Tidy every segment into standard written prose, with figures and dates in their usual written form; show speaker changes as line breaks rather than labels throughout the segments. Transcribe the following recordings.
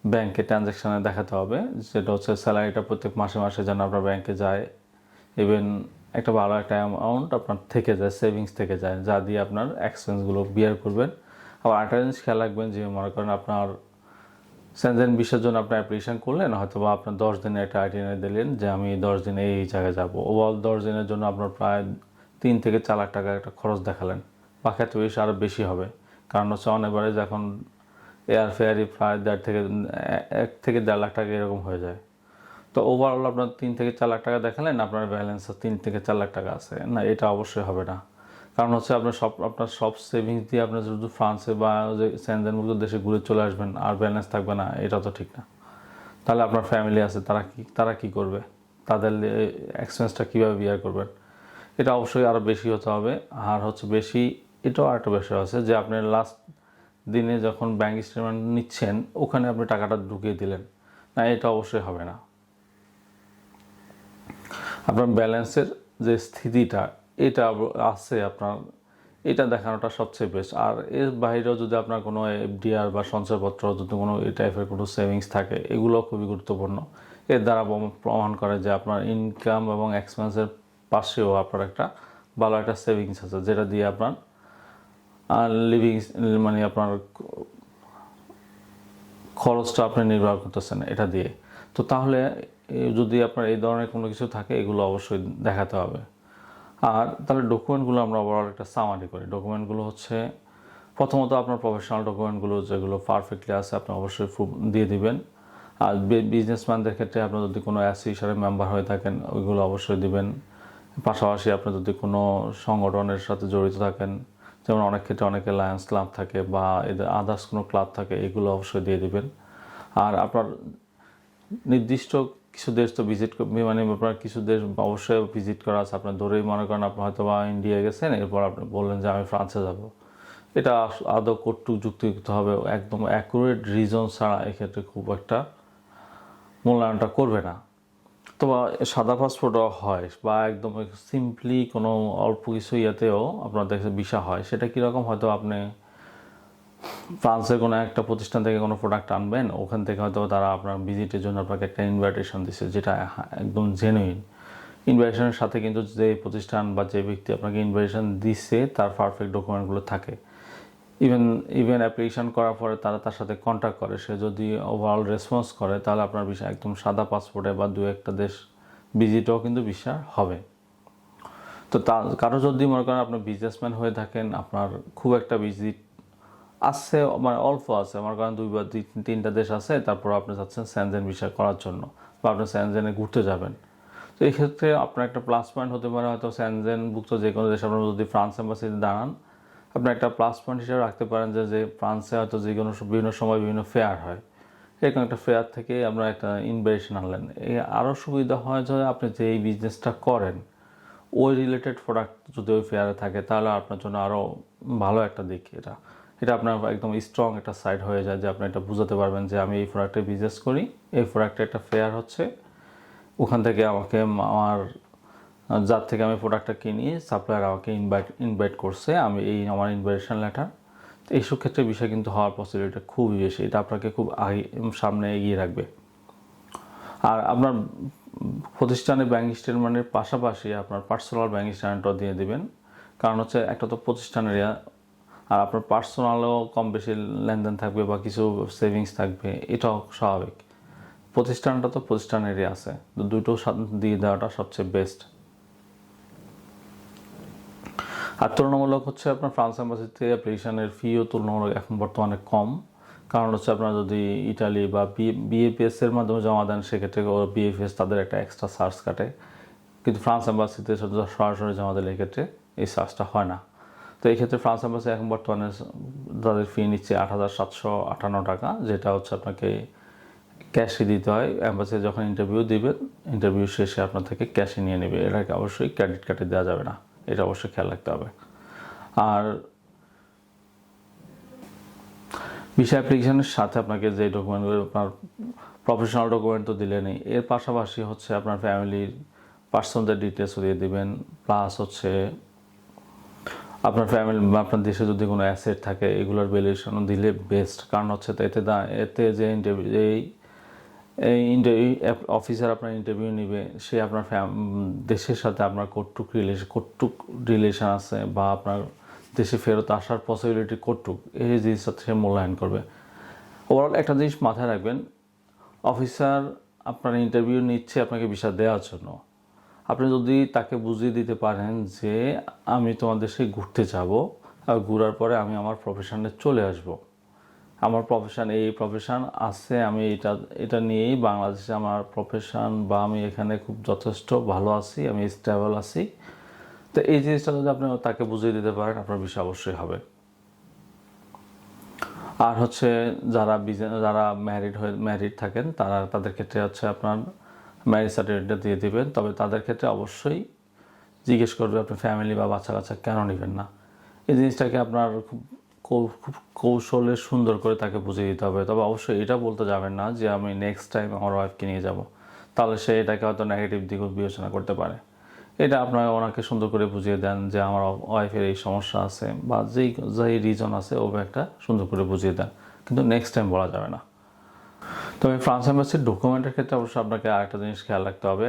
ব্যাংকে ট্রানজ্যাকশানে দেখাতে হবে, যেটা হচ্ছে স্যালারিটা প্রত্যেক মাসে মাসে যেন আপনার ব্যাংকে যায়, ইভেন একটা ভালো একটা অ্যামাউন্ট আপনার থেকে যায়, সেভিংস থেকে যায়, যা দিয়ে আপনার এক্সপেন্সগুলো বিয়ার করবেন। আবার আরেকটা জিনিস খেয়াল রাখবেন যে মনে করেন আপনার সেনজেন ভিসার জন্য আপনি অ্যাপ্লিকেশন করলেন, হয়তো বা আপনার 10 দিনের একটা আইটিনারি দিলেন যে আমি 10 দিনে এই জায়গায় যাব, ওভারঅল 10 দিনের জন্য আপনার প্রায় 3 থেকে 4 লাখ টাকা একটা খরচ দেখালেন, বা ক্ষেত্রে বেশি আরও বেশি হবে। কারণ হচ্ছে অনেকবারে যখন এয়ার ফেয়ারই প্রায় 1 থেকে 1.5 লাখ টাকা এরকম হয়ে যায়। তো ওভারঅল আপনার 3 থেকে 4 লাখ টাকা দেখালেন, আপনার ব্যালেন্স 3 থেকে 4 লাখ টাকা আছে না, এটা অবশ্যই হবে না। কারণ হচ্ছে আপনার সব সেভিংস দিয়ে আপনি শুধু ফ্রান্সে বা যে সেনজেনমুক্ত দেশে ঘুরে চলে আসবেন আর ব্যালেন্স থাকবে না, এটা তো ঠিক না। তাহলে আপনার ফ্যামিলি আছে, তারা কি করবে, তাদের এক্সপেন্সটা কীভাবে বিয়ার করবেন? এটা অবশ্যই আরও বেশি হতে হবে। আর হচ্ছে বেশি, এটাও আরেকটা বিষয় আছে যে আপনি লাস্ট দিনে যখন ব্যাঙ্ক স্টেটমেন্ট নিচ্ছেন ওখানে আপনি টাকাটা ঢুকিয়ে দিলেন না, এটা অবশ্যই হবে না। আপনার ব্যালেন্সের যে স্থিতিটা এটা আছে আপনার, এটা দেখানোটা সবচেয়ে বেস্ট। আর এর বাইরেও যদি আপনার কোনো এফডিআর বা সঞ্চয়পত্র, যদি কোনো এই টাইপের কোনো সেভিংস থাকে, এগুলো খুবই গুরুত্বপূর্ণ। এর দ্বারা প্রমাণ করে যে আপনার ইনকাম এবং এক্সপেন্সের পাশেও আপনার একটা ভালো একটা সেভিংস আছে, যেটা দিয়ে আপনার লিভিং মানে আপনার খরচটা আপনি নির্বাহ করতেছেন এটা দিয়ে। তো তাহলে যদি আপনার এই ধরনের কোনো কিছু থাকে, এগুলো অবশ্যই দেখাতে হবে। আর তাহলে ডকুমেন্টগুলো আমরা ওভারঅল একটা সামারি করি। ডকুমেন্টগুলো হচ্ছে প্রথমত আপনার প্রফেশনাল ডকুমেন্টগুলো যেগুলো পারফেক্টলি আছে আপনি অবশ্যই দিয়ে দিবেন। আর বিজনেসম্যানদের ক্ষেত্রে আপনার যদি কোনো অ্যাসোসিয়েশনের মেম্বার হয়ে থাকেন ওইগুলো অবশ্যই দিবেন। পাশাপাশি আপনি যদি কোনো সংগঠনের সাথে জড়িত থাকেন, যেমন অনেক ক্ষেত্রে অনেকে লায়ন্স ক্লাব থাকে বা এদের আদার্স কোনো ক্লাব থাকে, এগুলো অবশ্যই দিয়ে দিবেন। আর আপনার নির্দিষ্ট কিছু দেশ তো মানে আপনার কিছু দেশ অবশ্যই ভিজিট করা আছে। আপনার ধরেই মনে করেন আপনি হয়তো বা ইন্ডিয়া গেছেন, এরপর আপনি বললেন যে আমি ফ্রান্সে যাব, এটা আদৌ কটুক যুক্তিযুক্ত হবে? একদম অ্যাকুরেট রিজন ছাড়া এক্ষেত্রে খুব একটা মূল্যায়নটা করবে না। তো সাদা পাসপোর্টও হয় বা একদম সিম্পলি কোনো অল্প কিছু ইয়েতেও আপনার দেখে ভিসা হয়, সেটা কীরকম? হয়তো আপনি ফ্রান্সের কোনো একটা প্রতিষ্ঠান থেকে কোনো প্রোডাক্ট আনবেন, ওখান থেকে হয়তো তারা আপনার ভিজিটের জন্য আপনাকে একটা ইনভাইটেশন দিচ্ছে, যেটা একদম জেনুইন। ইনভাইটেশনের সাথে কিন্তু যে প্রতিষ্ঠান বা যে ব্যক্তি আপনাকে ইনভাইটেশন দিচ্ছে তার পারফেক্ট ডকুমেন্টগুলো থাকে। ইভেন অ্যাপ্লিকেশন করার পরে তারা তার সাথে কন্ট্যাক্ট করে, সে যদি ওভারঅল রেসপন্স করে তাহলে আপনার ভিসা একদম সাদা পাসপোর্টে বা 2-1টা দেশ ভিজিটও কিন্তু ভিসা হবে। তো কারো যদি মনে করেন আপনার বিজনেসম্যান হয়ে থাকেন, আপনার খুব একটা ভিজিট আছে মানে অল্প আছে, মনে করেন 2 বা 3টা দেশ আছে, তারপর আপনি চাচ্ছেন সেনজেন ভিসা করার জন্য বা আপনি সেনজেনে ঘুরতে যাবেন, তো এই ক্ষেত্রে আপনার একটা প্লাস পয়েন্ট হতে পারে হয়তো সেনজেনভুক্ত যে কোনো দেশে আপনার যদি ফ্রান্স এম্বাসিতে দাঁড়ান, আপনি একটা প্লাস পয়েন্ট হিসেবে রাখতে পারেন যে ফ্রান্সে হয়তো যে কোনো বিভিন্ন সময় বিভিন্ন ফেয়ার হয়, এরকম একটা ফেয়ার থেকে আমরা একটা ইনভাইটেশন আনলেন। এই আরও সুবিধা হয় যে আপনি যে এই বিজনেসটা করেন ওই রিলেটেড প্রোডাক্ট যদি ওই ফেয়ারে থাকে, তাহলে আপনার জন্য আরও ভালো একটা দিক। এটা আপনার একদম স্ট্রং একটা সাইড হয়ে যায় যে আপনি এটা বুঝাতে পারবেন যে আমি এই প্রোডাক্টে বিজনেস করি, এই প্রোডাক্টে একটা ফেয়ার হচ্ছে, ওখান থেকে আমাকে আমার যার থেকে আমি প্রোডাক্টটা কিনি সাপ্লায়ার আমাকে ইনভাইট করছে, আমি এই আমার ইনভাইটেশন লেটার। তো এইসব ক্ষেত্রে বিষয় কিন্তু হওয়ার পসিবিলিটি খুবই বেশি, এটা আপনাকে খুব সামনে এগিয়ে রাখবে। আর আপনার প্রতিষ্ঠানে ব্যাঙ্ক স্টেটমেন্টের পাশাপাশি আপনার পার্সোনাল ব্যাঙ্ক স্টেটমেন্টও দিয়ে দিবেন। কারণ হচ্ছে একটা তো প্রতিষ্ঠানের আর আপনার পার্সোনালও কম বেশি লেনদেন থাকবে বা কিছু সেভিংস থাকবে, এটাও স্বাভাবিক। প্রতিষ্ঠানটা তো প্রতিষ্ঠানেরই আছে, তো দুটো দিয়ে দেওয়াটা সবচেয়ে বেস্ট। আর তুলনামূলক হচ্ছে আপনার ফ্রান্স এম্বাসিতে অ্যাপ্লিকেশনের ফিও তুলনামূলক এখন বর্তমানে কম। কারণ হচ্ছে আপনার যদি ইটালি বা বিএপিএসের মাধ্যমে জমা দেন, সেক্ষেত্রে বিএপিএস তাদের একটা এক্সট্রা চার্জ কাটে, কিন্তু ফ্রান্স এম্বাসিতে সরাসরি জমা দিলে এক্ষেত্রে এই চার্জটা হয় না। তো এই ক্ষেত্রে ফ্রান্স এম্বাসি এখন বর্তমানে তাদের ফি নিচ্ছে 8,758 টাকা, যেটা হচ্ছে আপনাকে ক্যাশে দিতে হয়। অ্যাম্বাসি যখন ইন্টারভিউ দিবেন, ইন্টারভিউ শেষে আপনার থেকে ক্যাশে নিয়ে নেবে, এটাকে অবশ্যই ক্রেডিট কার্ডে দেওয়া যাবে না, এটা অবশ্যই খেয়াল রাখতে হবে। আর ভিসা অ্যাপ্লিকেশনের সাথে আপনাকে যে ডকুমেন্টগুলো, আপনার প্রফেশনাল ডকুমেন্ট তো দিলেনই, এর পাশাপাশি হচ্ছে আপনার ফ্যামিলির পার্সোনালদের ডিটেলসও দিয়ে দিবেন, প্লাস হচ্ছে আপনার ফ্যামিলি বা আপনার দেশে যদি কোনো অ্যাসেট থাকে এগুলোর ভ্যালুয়েশনও দিলে বেস্ট। কারণ হচ্ছে তো এতে যে ইন্টারভিউ অফিসার আপনার ইন্টারভিউ নেবে, সে আপনার দেশের সাথে আপনার কতটুক রিলেশন আছে বা আপনার দেশে ফেরত আসার পসিবিলিটি কতটুক, এই জিনিসটা সে মূল্যায়ন করবে। ওভারঅল একটা জিনিস মাথায় রাখবেন, অফিসার আপনার ইন্টারভিউ নিচ্ছে আপনাকে ভিসা দেওয়ার জন্য। আপনি যদি তাকে বুঝিয়ে দিতে পারেন যে আমি তোমার দেশে ঘুরতে যাব, আর ঘোরার পরে আমি আমার প্রফেশনে চলে আসব, আমার প্রফেশন এই প্রফেশন আছে, আমি এটা নিয়েই বাংলাদেশে আমার প্রফেশন বা আমি এখানে খুব যথেষ্ট ভালো আছি, আমি স্টেবল আছি, তো এই জিনিসটা যদি আপনি তাকে বুঝিয়ে দিতে পারেন আপনার বিষয় অবশ্যই হবে। আর হচ্ছে যারা ম্যারিড থাকেন তাদের ক্ষেত্রে হচ্ছে আপনার ম্যারেজ সার্টিফিকেটটা দিয়ে দেবেন। তবে তাদের ক্ষেত্রে অবশ্যই জিজ্ঞেস করবে আপনি ফ্যামিলি বা বাচ্চা কাচ্চা কেন নেবেন না। এই জিনিসটাকে আপনার খুব কৌশলে সুন্দর করে তাকে বুঝিয়ে দিতে হবে। তবে অবশ্যই এটা বলতে যাবেন না যে আমি নেক্সট টাইম আমার ওয়াইফকে নিয়ে যাব, তাহলে সে এটাকে হয়তো নেগেটিভ দিকেও বিবেচনা করতে পারে। এটা আপনার ওনাকে সুন্দর করে বুঝিয়ে দেন যে আমার ওয়াইফের এই সমস্যা আছে বা যেই রিজন আছে ওকে একটা সুন্দর করে বুঝিয়ে দেন, কিন্তু নেক্সট টাইম বলা যাবে না। তবে ফ্রান্স এম্বাসির ডকুমেন্টের ক্ষেত্রে অবশ্যই আপনাকে আরেকটা জিনিস খেয়াল রাখতে হবে,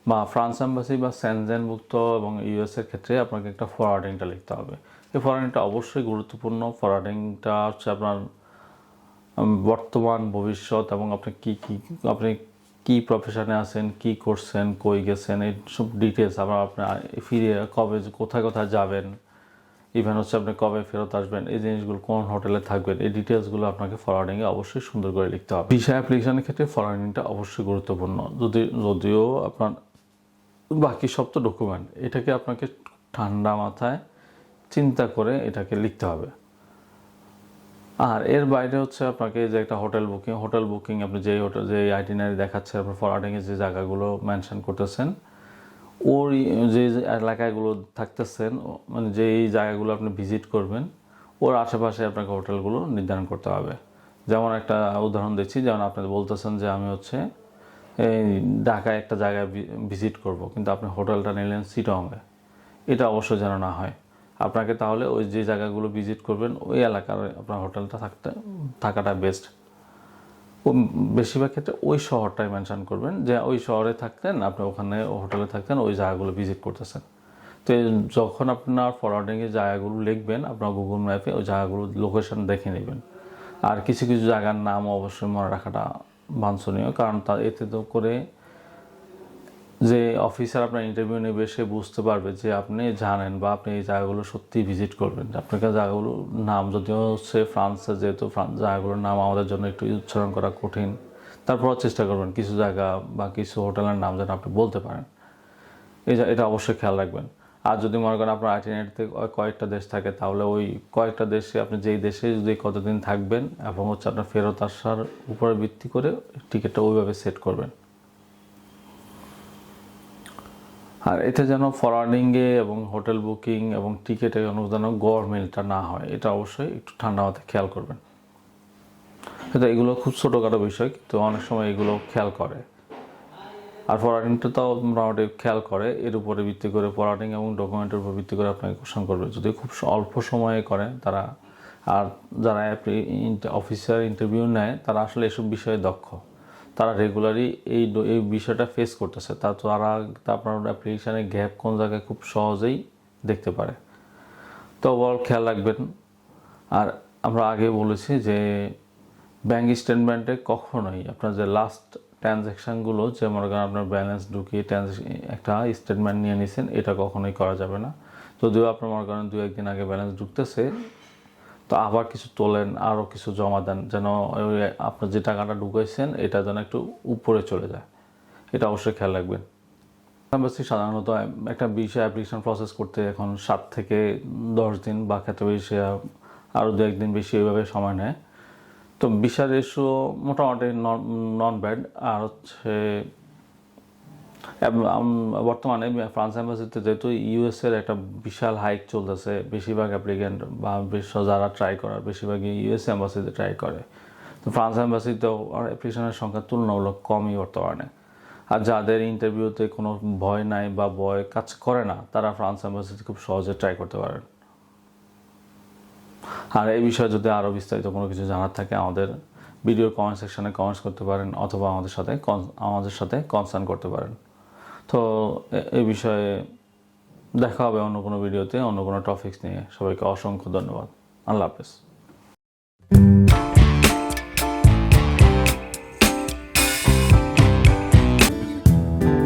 বা ফ্রান্স এম্বাসি বা সেনজেনভুক্ত এবং ইউএসের ক্ষেত্রে আপনাকে একটা ফরওয়ার্ডিংটা লিখতে হবে। এই ফরওয়ার্ডিংটা অবশ্যই গুরুত্বপূর্ণ। ফরওয়ার্ডিংটা হচ্ছে আপনার বর্তমান, ভবিষ্যৎ এবং আপনি কি প্রফেশনে আছেন, কি করছেন, কই গেছেন, এই সব ডিটেলস। আবার আপনি ফিরে কোথায় যাবেন, ইভেন হচ্ছে আপনি কবে ফেরত আসবেন, এই জিনিসগুলো কোন হোটেলে থাকবেন, এই ডিটেলসগুলো আপনাকে ফরওয়ার্ডিংয়ে অবশ্যই সুন্দর করে লিখতে হবে। ভিসা অ্যাপ্লিকেশনের ক্ষেত্রে ফরওয়ার্ডিংটা অবশ্যই গুরুত্বপূর্ণ। যদিও আপনার বাকি সব তো ডকুমেন্ট, এটাকে আপনাকে ঠান্ডা মাথায় চিন্তা করে এটাকে লিখতে হবে। আর এর বাইরে হচ্ছে আপনাকে যে একটা হোটেল বুকিং আপনি যে আইটিনারি দেখাচ্ছে আপনার ফরওয়ার্ডিংয়ে যে জায়গাগুলো মেনশন করতেছেন, ওর যে এলাকাগুলো থাকতেছেন, মানে যেই জায়গাগুলো আপনি ভিজিট করবেন ওর আশেপাশে আপনাকে হোটেলগুলো নির্ধারণ করতে হবে। যেমন একটা উদাহরণ দিচ্ছি, যেমন আপনি বলতেছেন যে আমি হচ্ছে এই ঢাকায় একটা জায়গায় ভিজিট করব, কিন্তু আপনি হোটেলটা নিলেন চিটাগংয়ে, এটা অবশ্যই যেন না হয়। আপনাকে তাহলে ওই যে জায়গাগুলো ভিজিট করবেন ওই এলাকার আপনার হোটেলটা থাকাটা বেস্ট। বেশিরভাগ ক্ষেত্রে ওই শহরটাই মেনশন করবেন যে ওই শহরে থাকতেন আপনি, ওখানে হোটেলে থাকতেন, ওই জায়গাগুলো ভিজিট করতেছেন। তো যখন আপনার ফরওয়ার্ডিংয়ে জায়গাগুলো লিখবেন আপনার গুগল ম্যাপে ওই জায়গাগুলো লোকেশন দেখে নেবেন। আর কিছু জায়গার নাম অবশ্যই মনে রাখাটা বাঞ্ছনীয়, কারণ এতে তো করে যে অফিসার আপনার ইন্টারভিউ নেবে সে বুঝতে পারবে যে আপনি জানেন বা আপনি এই জায়গাগুলো সত্যিই ভিজিট করবেন। আপনার কাছে জায়গাগুলোর নাম যদিও হচ্ছে ফ্রান্সে, যেহেতু জায়গাগুলোর নাম আমাদের জন্য একটু উচ্চারণ করা কঠিন, তারপরও চেষ্টা করবেন কিছু জায়গা বা কিছু হোটেলের নাম যেন আপনি বলতে পারেন। এটা অবশ্যই খেয়াল রাখবেন। আর যদি মনে করেন আপনার আইটিনারিতে কয়েকটা দেশ থাকে, তাহলে ওই কয়েকটা দেশে আপনি যেই দেশে যদি কতদিন থাকবেন এবং হচ্ছে আপনার ফেরত আসার উপরে ভিত্তি করে টিকিটটা ওইভাবে সেট করবেন। আর এতে যেন ফরওয়ার্ডিংয়ে এবং হোটেল বুকিং এবং টিকিটে যেন গড়মিলটা না হয়, এটা অবশ্যই একটু ঠান্ডা মাথায় খেয়াল করবেন। কিন্তু এগুলো খুব ছোটোখাটো বিষয়, কিন্তু অনেক সময় এগুলো খেয়াল করে। আর ফরওয়ার্ডিংটা তো মোটামুটি খেয়াল করে, এর উপরে ভিত্তি করে ফরওয়ার্ডিং এবং ডকুমেন্টের উপর ভিত্তি করে আপনাকে কোশ্চেন করবে। যদি খুব অল্প সময়ে করে তারা, আর যারা অফিসার ইন্টারভিউ নেয় তারা আসলে এসব বিষয়ে দক্ষ, তারা রেগুলারই এই বিষয়টা ফেস করতেছে, তারা আপনার অ্যাপ্লিকেশানের গ্যাপ কোন জায়গায় খুব সহজেই দেখতে পারে। তো ওভারঅল খেয়াল রাখবেন। আর আমরা আগে বলেছি যে ব্যাঙ্ক স্টেটমেন্টে কখনোই আপনার যে লাস্ট ট্রানজ্যাকশানগুলো, যে মনে করেন আপনার ব্যালেন্স ঢুকিয়ে একটা স্টেটমেন্ট নিয়ে নিয়েছেন, এটা কখনোই করা যাবে না। যদিও আপনার মনে করেন 2-1 দিন আগে ব্যালেন্স ঢুকতেছে, তো আবার কিছু তোলেন, আরও কিছু জমা দেন, যেন আপনার যে টাকাটা ঢুকাইছেন এটা যেন একটু উপরে চলে যায়, এটা অবশ্যই খেয়াল রাখবেন। এম্বাসি সাধারণত একটা ভিসা অ্যাপ্লিকেশন প্রসেস করতে এখন 7 থেকে 10 দিন বা ক্ষেত্রে বেশি আরও 2-1 দিন বেশি এইভাবে সময় নেয়। তো ভিসা রেশিও মোটামুটি নন ব্যাড। আর হচ্ছে বর্তমানে ফ্রান্স এম্বাসিতে যেহেতু ইউএসের একটা বিশাল হাইক চলতেছে, বেশিরভাগ অ্যাপ্লিকেন্ট বা যারা ট্রাই করার বেশিরভাগই ইউএস এম্বাসিতে ট্রাই করে। তো ফ্রান্স এম্বাসিতেও অ্যাপ্লিকেশনের সংখ্যা তুলনামূলক কমই বর্তমানে। আর যাদের ইন্টারভিউতে কোনো ভয় নাই বা ভয় কাজ করে না, তারা ফ্রান্স এম্বাসিতে খুব সহজে ট্রাই করতে পারেন। আর এই বিষয়ে যদি আরও বিস্তারিত কোনো কিছু জানার থাকে আমাদের ভিডিওর কমেন্ট সেকশনে কমেন্টস করতে পারেন, অথবা আমাদের সাথে কনসার্ন করতে পারেন। তো এই বিষয়ে দেখা হবে অন্য কোনো ভিডিওতে, অন্য কোনো টপিকস নিয়ে। সবাইকে অসংখ্য ধন্যবাদ। আল্লাহ হাফেজ।